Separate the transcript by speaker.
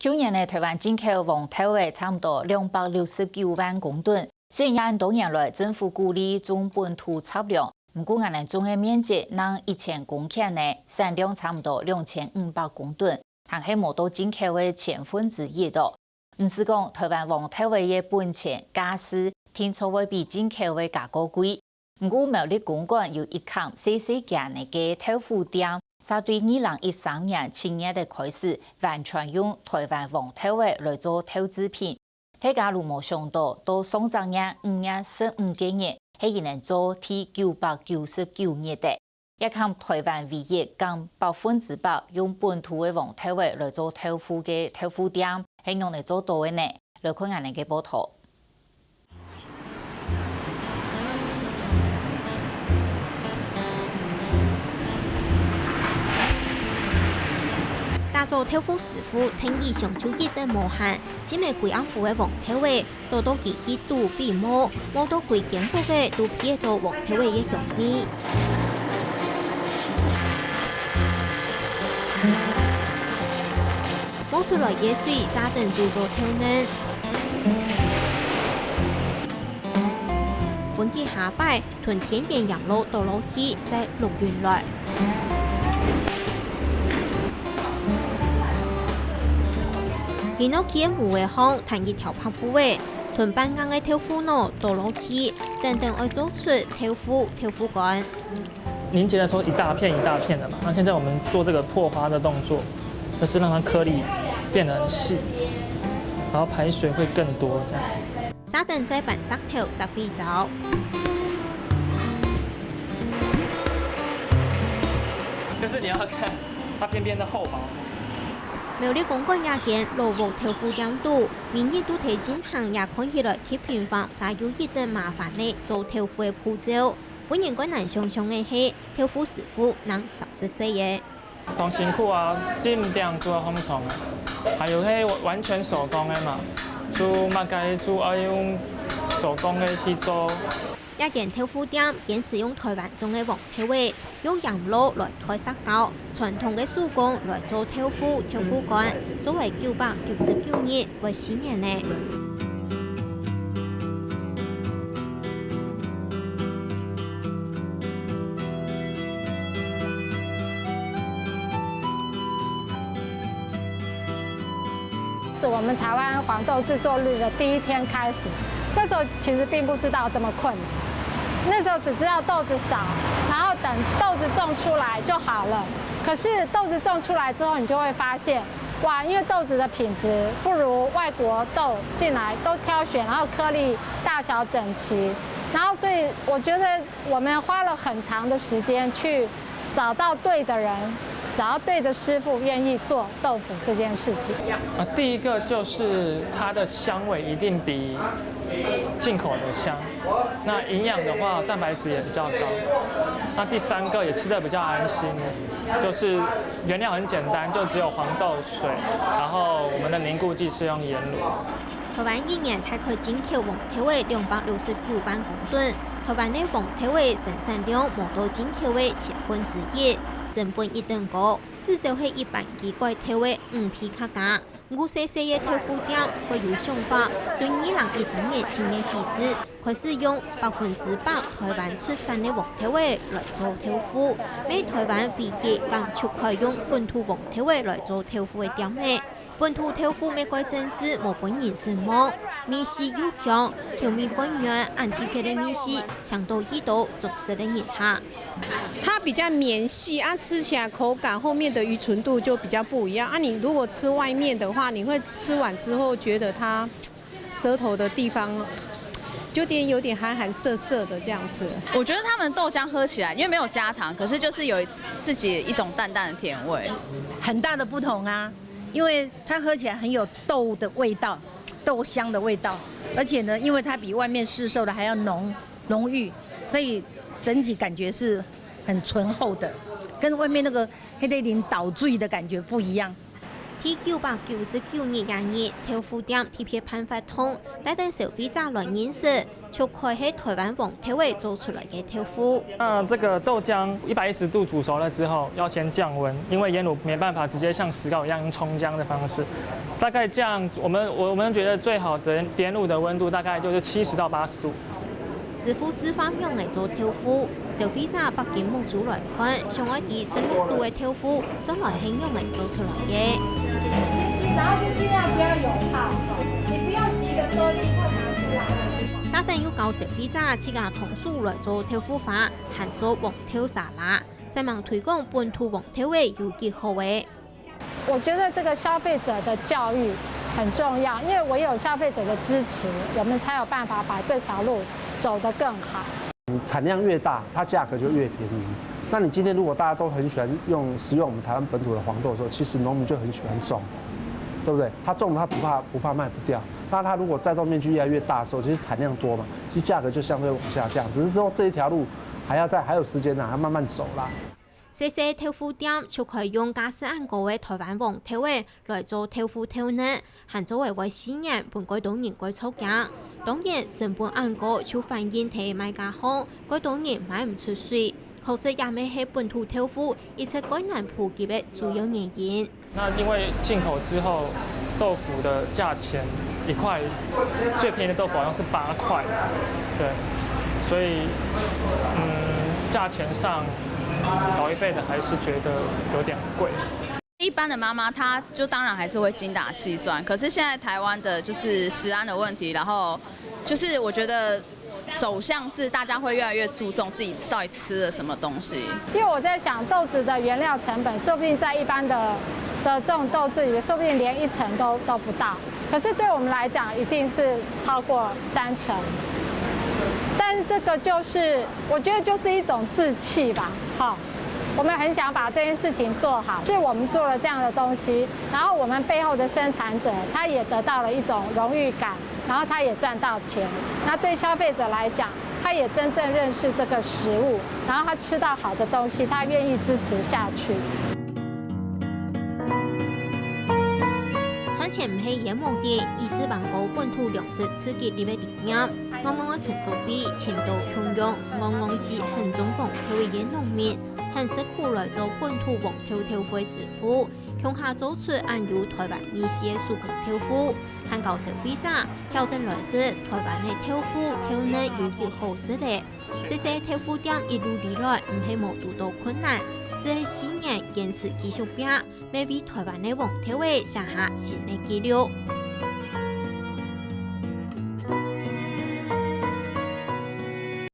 Speaker 1: 去年呢，台湾进口黄豆的差不多269万公吨。虽然多年来政府鼓励种本土产量，不过我们种的面积能1000公顷呢，产量差不多2500公吨，还是冇到进口的1/1000多。唔是讲台湾黄豆的本钱价值听说会比进口的价高贵，不过苗栗公馆有一間細間嘅豆腐店。沙對2013年7月的開始，完全用台灣黃豆來做豆製品。大家如冇想到上週年5月15個月，係能做第999日的。一看台灣唯一講100%用本土的黃豆來做豆腐嘅豆腐店，係用嚟做到嘅呢？來看我哋嘅報道。
Speaker 2: 打造豆腐師傅聽意上手藝的無限，只係貴昂部嘅黃豆味，多多其氣度比冇到貴簡部嘅都偏到黃豆味嘅香味。摸出來嘅水，沙等做做挑嫩。本季下擺囤甜點羊肉倒落去，再淥原來。見到佢嘅木嘅烘，彈熱調拍部位，囤半硬嘅豆腐腦倒落去，等愛做出豆腐乾。
Speaker 3: 凝结的时候一大片一大片的嘛，那现在我们做这个破花的动作，就是让它颗粒变得很细，然后排水会更多这样。
Speaker 2: 沙等在板石頭執比走。
Speaker 3: 就是你要看它边边的厚薄。
Speaker 2: 苗栗公館也見羅屋豆腐店度，明日都提進行也看起來極平凡，啥有一點麻煩呢做豆腐嘅步驟。本人個難想象嘅係豆腐師傅能10歲嘅。
Speaker 3: 當辛苦啊，盡量做烘廠啊，還有係完全手工嘅嘛，做物嘅做要用手工嘅去做。
Speaker 2: 一間豆腐店堅持用台灣種嘅黃豆味，用羊肉來推砂膠，傳統嘅手工來做豆腐乾，作為999日為4年呢。
Speaker 4: 是我們台灣黃豆製作日的第一天開始，那時候其實並不知道這麼困難。那時候只知道豆子少，然後等豆子種出來就好了。可是豆子種出來之後，你就會發現，哇，因為豆子的品質不如外國豆進來都挑選，然後顆粒大小整齊，然後所以我覺得我們花了很長的時間去找到對的人，找到對的師傅願意做豆腐這件事情。
Speaker 3: 第一個就是它的香味一定比進口的香，那營養的話，蛋白質也比較高。那第三個也吃得比較安心，就是原料很簡單，就只有黃豆水，然後我們的凝固劑是用鹽滷。
Speaker 2: 台灣一年大概進口黃豆味269萬公噸，台灣的黃豆味生產量冇到進口味1/1000，成本一定高，至少係一般幾塊豆味5倍卡價。細嘅豆腐店佢有想法，對2013年7月開始用100%台灣出產的黃豆味來做豆腐，喺台灣唯一咁出開用本土黃豆味來做豆腐嘅店嘅。本土豆腐每個整治冇本人什麼，米絲又香，調味乾軟，按貼片的米絲相對一道足食的熱下。
Speaker 5: 它比較綿細啊，吃起來口感後面的魚純度就比較不一樣啊。你如果吃外面的話，你會吃完之後覺得它舌頭的地方有點寒寒澀澀的這樣子。
Speaker 6: 我覺得他們豆漿喝起來，因為沒有加糖，可是就是有自己一種淡淡的甜味，
Speaker 7: 很大的不同啊。因為它喝起來很有豆的味道，豆香的味道，而且呢，因為它比外面市售的還要濃郁，所以整體感覺是很醇厚的，跟外面那個黑雷林倒醉的感覺不一樣。
Speaker 2: ที่999年廿日，豆腐店特別頒發通，帶等消費者來認識，就開係台灣黃豆味做出來嘅豆腐。
Speaker 3: 那這個豆漿110度煮熟了之後，要先降溫，因為鹽滷沒辦法直接像石膏一樣用沖漿的方式，大概降我們覺得最好的點滷的溫度大概就是70到80度。
Speaker 2: 師傅示範用嚟做豆腐，消費者北京模組來看，上海以16度嘅豆腐，上來係用嚟做出來嘅。
Speaker 4: 然後就盡量不要有泡，你不要急着說立刻拿出來。
Speaker 2: 沙丁要教消費者自家同數來做豆腐飯，含做黃豆沙拉，希望推廣本土黃豆味有幾好嘅。
Speaker 4: 我覺得這個消費者的教育很重要，因為唯有消費者的支持，我們才有辦法把這條路走得更好。
Speaker 8: 你產量越大，它價格就越便宜。那你今天如果大家都很喜歡使用我們台灣本土的黃豆的時候，其實農民就很喜歡種，對不對？他種了他不怕賣不掉。那他如果栽種面積越來越大的時候，其實產量多嘛，其實價格就相對往下降。只是說這一條路還有時間還要慢慢走啦。
Speaker 2: 細細豆腐店就可以用加斯安高嘅台灣黃豆味來做豆腐豆呢，含作為4年本該當然該出價。當然成本昂高就反映睇賣價好，該當然賣唔出水。可惜也未係本土豆腐一直該難普及嘅主要原因。
Speaker 3: 那因為進口之後，豆腐的價錢1塊，最便宜的豆腐好像是8塊，對，所以價錢上老一輩的還是覺得有點貴。
Speaker 6: 一般的媽媽，她就當然還是會精打細算。可是現在台灣的就是食安的問題，然後就是我覺得走向是大家會越來越注重自己到底吃了什麼東西。
Speaker 4: 因為我在想，豆子的原料成本，說不定在一般的這種豆子裡面，說不定連1成都不到。可是對我們來講，一定是超過3成。但是這個就是，我覺得就是一種志氣吧，好。我們很想把這件事情做好，是我們做了這樣的東西，然後我們背後的生產者他也得到了一種榮譽感，然後他也賺到錢。那對消費者來講，他也真正認識這個食物，然後他吃到好的東西，他願意支持下去。
Speaker 2: 傳前唔係野望店，以此辦高本土糧食刺激你嘅理念。我嘅陳淑菲前度向陽，我是很中黃豆嘅農民。很辛苦來做本土黃豆豆腐嘅師傅，向下做出按有台灣美食嘅手工豆腐，喊教消費者曉得來食台灣嘅豆腐，豆呢有幾好食咧。這些豆腐店一路以來唔係無遇到困難，是喺4年堅持繼續拼，未為台灣嘅黃豆味寫下新嘅紀錄。